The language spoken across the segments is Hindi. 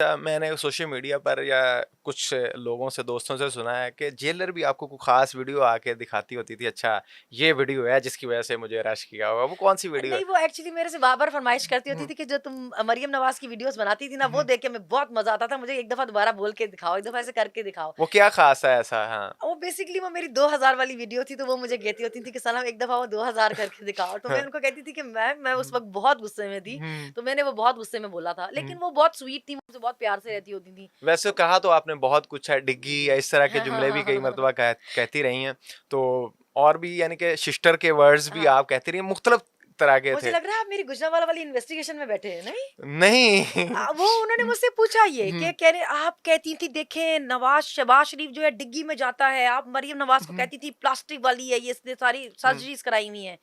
मैंने सोशल मीडिया पर या कुछ लोगों से, दोस्तों से सुना है कि जेलर भी आपको कोई ख़ास वीडियो आके दिखाती होती थी, अच्छा ये वीडियो है जिसकी वज़ह से मुझे रश किया होगा, वो कौन-सी वीडियो है? नहीं, वो एक्चुअली मेरे से बार-बार फरमाइश करती होती हुँ, थी कि जो तुम मरियम नवाज़ की वीडियोज़ बनाती थी ना, वो हुँ, देख के मैं बहुत मज़ा आता था। मुझे एक दफ़ा दोबारा बोल के दिखाओ, एक दफ़ा ऐसे करके दिखाओ। वो क्या ख़ास है ऐसा? हाँ। वो बेसिकली वो मेरी 2000 वाली वीडियो थी, तो वो मुझे कहती होती थी कि सनम एक दफ़ा वो 2000 करके दिखाओ। तो मैं हाँ, उनको कहती थी कि मैम मैं उस हुँ, वक़्त बहुत गुस्से में थी, हुँ, तो मैंने वो बहुत गुस्से में बोला था। हुँ। लेकिन वो बहुत स्वीट थी, मुझसे बहुत प्यार से रहती होती थी। वैसे तो कहा तो आपने बहुत कुछ है, डिग्गी या इस तरह के जुमले भी कई मर्तबा कहती रही हैं, तो और भी यानी कि सिस्टर के वर्ड्स भी हाँ, आप कहती रही हैं, मुख्तलिफ तरह के मुझे थे। लग रहा है आप मेरी गुजरांवाला वाली इन्वेस्टिगेशन में बैठे हैं, नहीं? नहीं। वो उन्होंने मुझसे पूछा ये हुँ, कि कह रहे आप कहती थी देखें नवाज शहबाज शरीफ जो है डिग्गी में जाता है, आप मरियम नवाज को हुँ, कहती थी प्लास्टिक वाली है, ये इसने सारी हुँ, सर्जरीज कराई हुई हैं।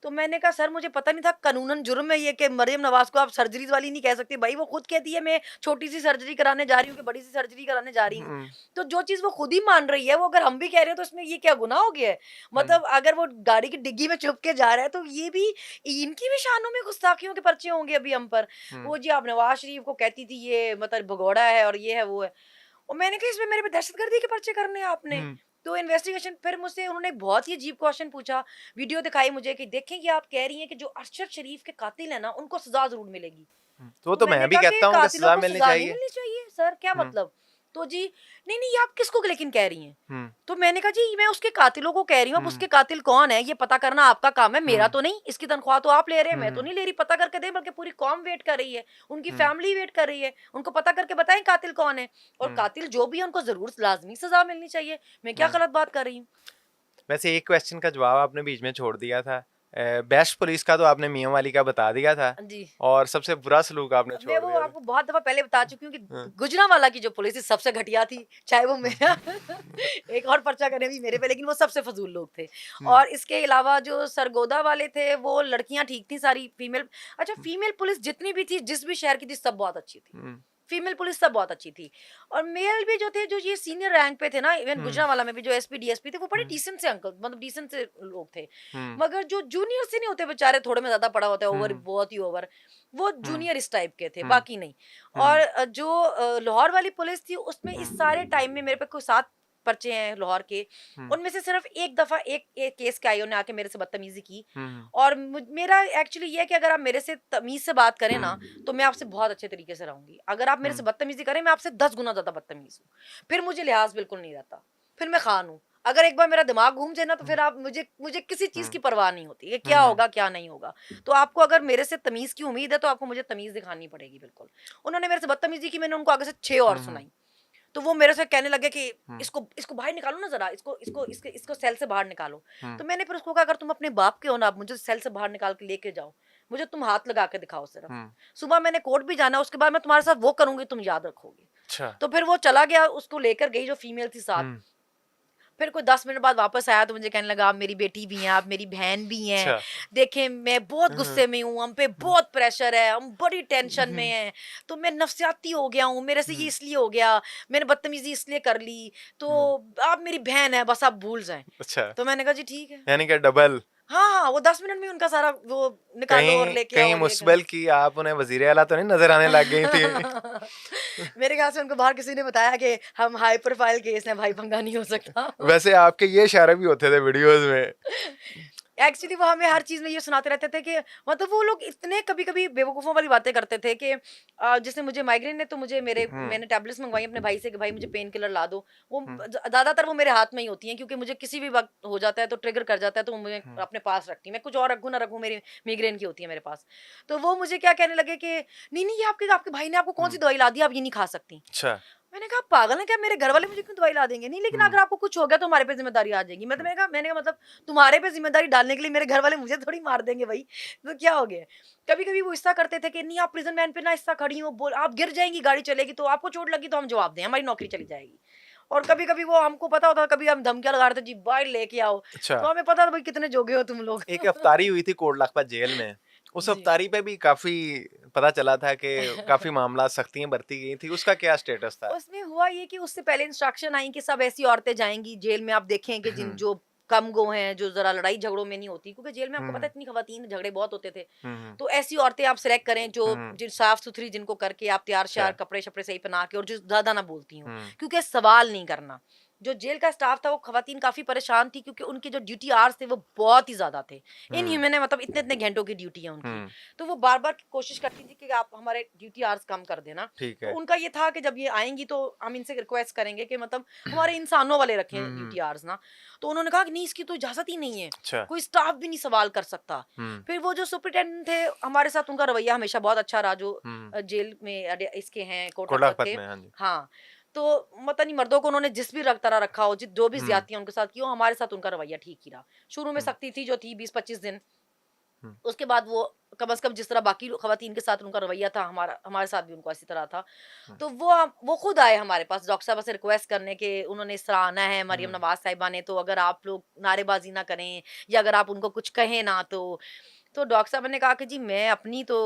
तो मैंने कहा सर मुझे पता नहीं था कानूनन जुर्म है ये कि मरियम नवाज को आप सर्जरीज वाली नहीं कह सकते। भाई वो खुद कहती है मैं छोटी सी सर्जरी कराने जा रही हूँ कि बड़ी सी सर्जरी कराने जा रही हूँ। हुँ, तो जो चीज वो खुद ही मान रही है वो अगर हम भी कह रहे हैं तो इसमें ये क्या गुनाह हो गया है? हुँ, मतलब अगर वो गाड़ी की डिग्गी में छुप के जा रहा है तो ये भी इनकी भी शानों में गुस्ताखियों के पर्चे होंगे अभी हम पर। हुँ, वो जी आप नवाज शरीफ को कहती थी ये मतलब भगोड़ा है और ये है वो है। और मैंने कहा इसमें मेरे पे दहशतगर्दी के पर्चे करने हैं आपने। हुँ, तो इन्वेस्टिगेशन फिर मुझसे उन्होंने एक बहुत ही अजीब क्वेश्चन पूछा, वीडियो दिखाई मुझे कि देखें कि आप कह रही हैं कि जो अरशद शरीफ के कातिल हैं ना, उनको सज़ा ज़रूर मिलेगी। हुँ। तो वो तो तो मैं मैंने भी कहा कि कहता हूँ कि कातिलों सज़ा को मिलनी सज़ा नहीं चाहिए। मिलनी चाहिए, सर क्या हुँ, मतलब? तो जी, नहीं, नहीं, ये आप किसको लेकिन कह रही हैं? हुँ, तो मैंने कहा जी मैं उसके कातिलों को कह रही हूँ, अब हुँ, उसके कातिल कौन है ये पता करना आपका काम है, मेरा हुँ, तो नहीं। इसकी तनख्वाह तो आप ले रहे हैं, मैं तो हुँ, नहीं ले रही, पता करके दें बल्कि पूरी कौम वेट कर रही है, उनकी हुँ, फैमिली वेट कर रही है, उनको पता करके बताएँ कातिल कौन है और हुँ, कातिल जो भी है उनको ज़रूर लाज़मी सज़ा मिलनी चाहिए। मैं क्या हुँ। गलत बात कर रही हूँ? वैसे एक क्वेश्चन का जवाब आपने बीच में छोड़ दिया था। बेस्ट पुलिस का तो आपने मियाँ वाली का बता दिया था जी। और सबसे बुरा सलूक आपने मैं छोड़ वो दिया था। आपको बहुत दफ़ा पहले बता चुकी हूँ कि हाँ, गुजरांवाला की जो पुलिस थी सबसे घटिया थी, चाहे वो हुँ, मेरा एक और पर्चा करे भी मेरे पे लेकिन वो सबसे फ़ज़ूल लोग थे। हुँ, और इसके अलावा जो सरगोदा वाले थे वो लड़कियाँ ठीक थी सारी फीमेल। अच्छा हुँ, फीमेल पुलिस जितनी भी थी, जिस भी शहर की थी सब बहुत अच्छी थी। हुँ, फीमेल पुलिस सब बहुत अच्छी थी। और मेल भी जो थे जो ये सीनियर रैंक पे थे ना इवन हुँ, गुजरांवाला में भी जो एसपी, डीएसपी थे वो बड़े हुँ, डिसेंट से अंकल मतलब डिसेंट से लोग थे। हुँ, मगर जो जूनियर से नहीं होते बेचारे थोड़े में ज़्यादा पड़ा होता है ओवर हुँ, बहुत ही ओवर, वो हुँ, जूनियर इस टाइप के थे, हुँ, बाकी नहीं। और हुँ, जो लाहौर वाली पुलिस थी उसमें इस हुँ, सारे टाइम में मेरे पे कोई 7 पर्चे हैं लाहौर के, हुँ, उनमें से सिर्फ़ एक दफ़ा एक केस के आई उन्होंने आके मेरे से बदतमीज़ी की। हुँ, और मेरा एक्चुअली ये है कि अगर आप मेरे से तमीज़ से बात करें ना, तो मैं आपसे बहुत अच्छे तरीके से रहूँगी। अगर आप मेरे से हुँ, बदतमीज़ी करें, मैं आपसे 10 गुना ज़्यादा बदतमीज़ हूँ। फिर मुझे लिहाज़ बिल्कुल नहीं रहता, फिर मैं ख़ान हूँ। अगर एक बार मेरा दिमाग घूम जाए ना, तो हुँ, फिर आप मुझे मुझे किसी चीज़ हुँ, की परवाह नहीं होती कि क्या हुँ, होगा, क्या नहीं होगा। तो आपको अगर मेरे से तमीज़ की उम्मीद है, तो आपको मुझे तमीज़ दिखानी पड़ेगी बिल्कुल। उन्होंने मेरे से बदतमीज़ी की, मैंने उनको आगे से 6 और हुँ, सुनाई। तो वो मेरे से कहने लगे कि हुँ, इसको इसको बाहर निकालो ना ज़रा, इसको सेल से बाहर निकालो। हुँ, तो मैंने फिर उसको कहा अगर तुम अपने बाप के हो ना, आप मुझे सेल से बाहर निकाल के लेके जाओ। मुझे तुम हाथ लगा के दिखाओ सिर्फ। हुँ, सुबह मैंने कोर्ट भी जाना है, उसके बाद मैं तुम्हारे साथ वो करूँगी तुम याद रखोगे। अच्छा, तो फिर वो चला गया, उसको लेकर गई जो फीमेल थी साथ। हुँ, फिर कोई 10 मिनट बाद वापस आया तो मुझे कहने लगा आप मेरी बेटी भी हैं, आप मेरी बहन भी हैं। अच्छा, देखें मैं बहुत हुँ, गुस्से में हूँ, हम पे हुँ, बहुत प्रेशर है, हम बड़ी टेंशन में हुँ, हैं। तो मैं नफ़्सियाती हो गया हूँ, मेरे से ये हुँ, इसलिए हो गया, मैंने बदतमीज़ी इसलिए कर ली, हुँ, तो आप मेरी बहन हैं, बस आप भूल जाएँ। अच्छा, तो मैंने कहा जी ठीक है। यानी कि डबल हाँ, हाँ, वो 10 मिनट में उनका सारा वो निकालो और कहीं लेके आओ कहीं और ये करो। मुस्बल की आप उन्हें वज़ीर आला तो नहीं नज़र आने लग गई थी? मेरे ख्याल से उनको बाहर किसी ने बताया कि हम हाई प्रोफाइल केस हैं भाई, पंगा नहीं हो सकता। वैसे आपके ये इशारे भी होते थे वीडियोज़ में। एक्चुअली वो हमें हर चीज़ में ये सुनाते रहते थे कि मतलब वो लोग इतने कभी-कभी बेवकूफ़ों वाली बातें करते थे कि जैसे मुझे माइग्रेन है तो हुँ, मैंने टैबलेट्स मँगवाई अपने भाई से कि भाई मुझे पेन किलर ला दो। वो हुँ, ज़्यादातर वो मेरे हाथ में ही होती हैं क्योंकि मुझे किसी भी वक़्त हो जाता है तो ट्रिगर कर जाता है तो वो मैं हुँ, अपने पास रखती हूँ। मैं कुछ और रखूँ ना रखूँ मेरी माइग्रेन की होती है मेरे पास। तो वो मुझे क्या कहने लगे कि नहीं, नहीं ये आपके आपके भाई ने आपको हुँ, कौन-सी दवाई ला दी आप ये नहीं खा सकती। अच्छा, मैंने कहा पागल हैं क्या? मेरे घर वाले मुझे क्यों दवाई ला देंगे? नहीं लेकिन हुँ, अगर आपको कुछ हो गया तो हमारे पे ज़िम्मेदारी आ जाएगी। हुँ, मैंने कहा मतलब तुम्हारे पे ज़िम्मेदारी डालने के लिए मेरे घर वाले मुझे थोड़ी मार देंगे भई, तो क्या हो गया? कभी-कभी वो ऐसा करते थे कि नहीं आप प्रिज़न वैन पे ना ऐसा खड़ी हो, बोल आप गिर जाएँगी, गाड़ी चलेगी तो आपको चोट लगी तो हम जवाब दें, हमारी नौकरी चली जाएगी। और कभी-कभी वो हमको पता होता था, कभी हम धमकियाँ लगा रहे थे, जी बाहर लेके आओ, अच्छा। तो हमें पता था भई कितने जोगे हो तुम लोग। एक अफ्तारी हुई थी कोट लखपत जेल में। उस जी। अफ्तारी पे भी काफ़ी पता चला था कि काफ़ी मामला सख्तियाँ बरती गई थी, उसका क्या स्टेटस था? उसमें हुआ ये कि उससे पहले इंस्ट्रक्शन आई कि सब ऐसी औरतें जाएँगी जेल में, आप देखें कि जिन हुँ, जो कम गो हैं, जो ज़रा लड़ाई झगड़ों में नहीं होती, क्योंकि जेल में आपको पता है हम्म इतनी खवातीन झगड़े बहुत होते थे। हम्म तो ऐसी औरतें आप सिलेक्ट करें जो हम्म, जिन साफ-सुथरी जिनको करके आप अच्छा तैयार-श्यार कपड़े-शपड़े सही पहना के, और जो ज़्यादा ना बोलती हों, हम्म क्योंकि सवाल नहीं करना। जो जेल का स्टाफ था वो खवातीन काफ़ी परेशान थी, क्योंकि उनके जो ड्यूटी आवर्स थे वो बहुत ही ज़्यादा थे। हम्म इनह्यूमन है, मतलब इतने-इतने घंटों की ड्यूटी है उनकी। हम्म, तो वो बार-बार कोशिश करती थी कि आप हमारे ड्यूटी आवर्स कम कर देना। ठीक तो है। उनका ये था कि जब ये आएँगी तो हम इनसे रिक्वेस्ट करेंगे कि मतलब हमारे इंसानों वाले रखें हम्म, ड्यूटी आवर्स ना। तो उन्होंने कहा कि नहीं, इसकी तो इजाज़त ही नहीं है। अच्छा कोई स्टाफ भी नहीं सवाल कर सकता। हम्म फिर वो जो सुपरिटेंडेंट थे, हमारे साथ उनका रवैया हमेशा बहुत अच्छा रहा, जो हम्म, जेल में इसके हैं कोर्ट रखत कोलापत के। में, हाँ जी। हाँ, तो पता नहीं मर्दों को उन्होंने जिस भी तरह रखा हो, जो भी हम्म ज़्यादतियाँ उनके साथ की हो, हमारे साथ उनका रवैया ठीक ही रहा। शुरू में हम्म सख्ती थी जो थी 20-25 दिन, हम्म उसके बाद वो कम से कम जिस तरह बाकी खवातीन के साथ उनका रवैया था, हमारे साथ भी उनको इसी तरह था। हम्म तो वो खुद आए हमारे पास डॉक्टर साहब से रिक्वेस्ट करने के, उन्होंने इस तरह आना है मरियम हम्म नवाज़ साहिबा ने, तो अगर आप लोग नारेबाज़ी ना करें या अगर आप उनको कुछ कहें ना तो डॉक्टर साहब ने कहा कि जी मैं अपनी तो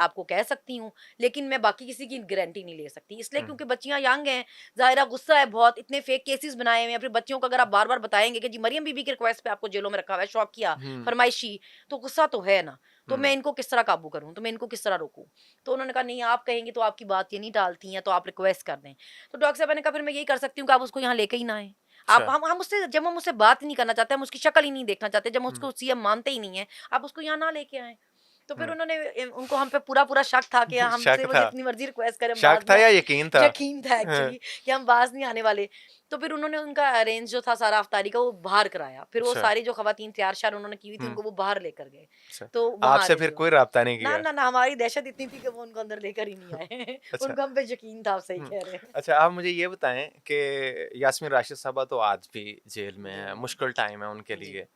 आपको कह सकती हूँ, लेकिन मैं बाकी किसी की गारंटी नहीं ले सकती। इसलिए हम्म क्योंकि बच्चियाँ यंग हैं, ज़ाहिर है गुस्सा है बहुत, इतने फेक केसेस बनाए हुए हैं। फिर बच्चियों को अगर आप बार-बार बताएँगे कि जी मरियम बीबी की रिक्वेस्ट पे आपको जेलों में रखा हुआ है, शौकिया, हम्म फरमाइशी, तो गुस्सा तो है ना। तो मैं हम्म, इनको किस तरह काबू करूँ? तो मैं इनको किस तरह रोकूँ? तो उन्होंने कहा नहीं, आप कहेंगी तो आपकी बात ये नहीं टालती हैं, तो आप रिक्वेस्ट कर दें। तो डॉक्टर साहब ने कहा फिर मैं यही कर सकती हूँ कि आप उसको यहाँ लेके ही ना आएँ। आप अच्छा हम उससे जब हम उससे बात ही नहीं करना चाहते, हम उसकी शक्ल ही नहीं देखना चाहते, जब हम हम्म उसको सीएम मानते ही नहीं हैं, आप उसको यहाँ ना लेके आएँ। तो फिर हम्म, उन्होंने उनको हम पे पूरा-पूरा शक था कि हमसे शक वो था, जितनी मर्ज़ी रिक्वेस्ट करें, हम शक बाज़ था नहीं या यकीन था? यकीन था हाँ, एक्चुअली कि हम बाज़ नहीं आने वाले। तो फिर उन्होंने उनका अरेंज जो था सारा अफ्तारी का, वो बाहर कराया। फिर वो अच्छा सारी जो खवातीन तैयार-श्यार उन्होंने की हुई थी, हम्म, उनको वो बाहर लेकर गए। अच्छा, तो वहाँ आपसे अरेंज फिर हुआ। कोई राब्ता नहीं ना, किया? ना, ना, हमारी दहशत इतनी थी कि वो उनको अंदर लेकर ही नहीं आए। अच्छा। उनको हम पे यकीन था, आप सही हुँ। कह रहे हैं। अच्छा, आप मुझे ये बताएँ कि यास्मीन राशिद साहबा तो आज भी जेल में जेल हैं, में मुश्किल टाइम है उनके हैं। जी। लिए।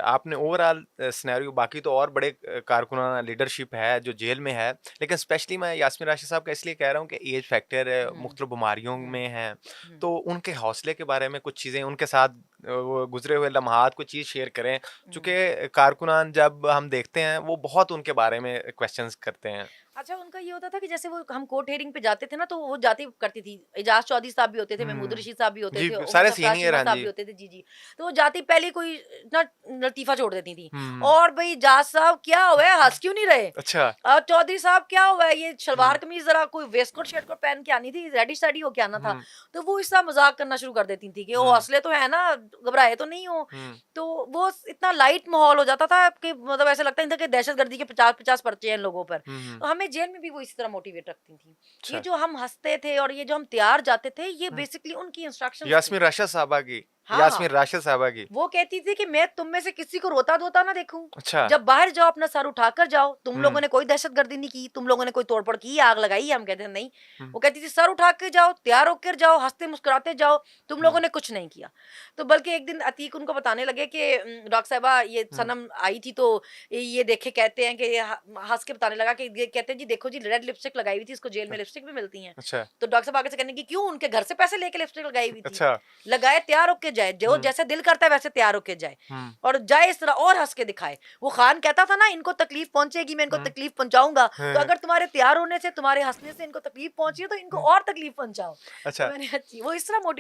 आपने ओवरऑल सिनेरियो, बाकी तो और बड़े कारकुनाना लीडरशिप है जो जेल में है, लेकिन स्पेशली मैं यास्मीन राशिद साहब का इसलिए कह रहा हूँ कि एज फैक्टर है, हुँ, मुख्तलिफ बीमारियों हुँ, में हैं, हुँ, तो उनके हौसले के बारे में कुछ चीज़ें, उनके साथ वो गुज़रे हुए लम्हात कोई चीज़ शेयर करें। हुँ। चूँकि कारकुनान जब हम देखते हैं, वो बहुत उनके बारे में क्वेश्चन्स करते हैं। अच्छा, उनका ये होता था कि जैसे वो हम कोर्ट हियरिंग पे जाते थे ना, तो वो जाती करती थी। एजाज चौधरी साहब भी होते थे, महमूद हुँ। रशीद साहब भी होते जी, थे, उमर सारे सरफराज सीनियर चीमा हैं साहब जी। भी होते थे। जी, जी। तो वो जाती पहले कोई ना लतीफ़ा छोड़ देती थी, हुँ। और भई एजाज साहब क्या हुआ है, हँस क्यों नहीं रहे? अच्छा। चौधरी साहब क्या हुआ है, ये हुँ, सलवार कमीज़ ज़रा कोई वेस्टकोट शर्टकोट पहन के आनी थी, रेडी-शेडी होके आना था। हुँ, तो वो इस तरह मज़ाक करना शुरू कर देती थी कि ओ हुँ, हौसले तो है ना, घबराए तो नहीं हो। हुँ। तो वो इतना लाइट माहौल हो जाता था कि मतलब ऐसा लगता नहीं था कि दहशतगर्दी के 50-50 पर्चे हैं इन लोगों पर। हुँ, हुँ। तो हमें जेल में भी वो इसी तरह मोटिवेट रखती थी। ये अच्छा। जो हम हँसते थे और ये जो हम तैयार जाते थे, ये हुँ। बेसिकली उनकी इंस्ट्रक्शंस थी। यास्मीन राशिद साहबा की, हाँ, यास्मीन हाँ। राशिद साहबा की। वो कहती थी कि मैं तुम में से किसी को रोता-धोता ना देखूँ। अच्छा। जब बाहर जाओ अपना सर उठाकर जाओ, तुम लोगों हुँ, ने कोई दहशतगर्दी नहीं की, तुम लोगों ने कोई तोड़-फोड़ की, आग लगाई है? हम कहते हैं नहीं। हुँ, वो कहती थी सर उठा के जाओ, तैयार होकर जाओ, हँसते-मुस्कुराते जाओ, तुम हुँ, लोगों ने कुछ नहीं किया। तो बल्कि एक दिन अतीक उनको बताने लगे कि डॉक्टर साहिबा ये हुँ। सनम आई थी, तो ये देखे कहते हैं कि हँस के बताने लगा कि ये कहते हैं जी देखो जी रेड लिपस्टिक लगाई हुई थी, इसको जेल में लिपस्टिक भी मिलती हैं। अच्छा, तो डॉक्टर साहब आगे से कहने की क्यों? उनके घर से पैसे लेके लिपस्टिक लगाई हुई थी। अच्छा। लगाए तैयार होके जाए, जो हुँ, जैसे दिल करता है वैसे तैयार होके जाए। हुँ, और जाए इस तरह और हँस के दिखाए। वो खान कहता था ना इनको तकलीफ पहुँचेगी, मैं इनको हुँ, तकलीफ पहुँचाऊँगा, तो हाँ, अगर तुम्हारे तैयार होने से, तुम्हारे हँसने से इनको तकलीफ पहुँची है तो इनको हुँ। और तकलीफ पहुँचाओ। तो अच्छा। मैंने अच्छी वो इस तरह मोटिवेट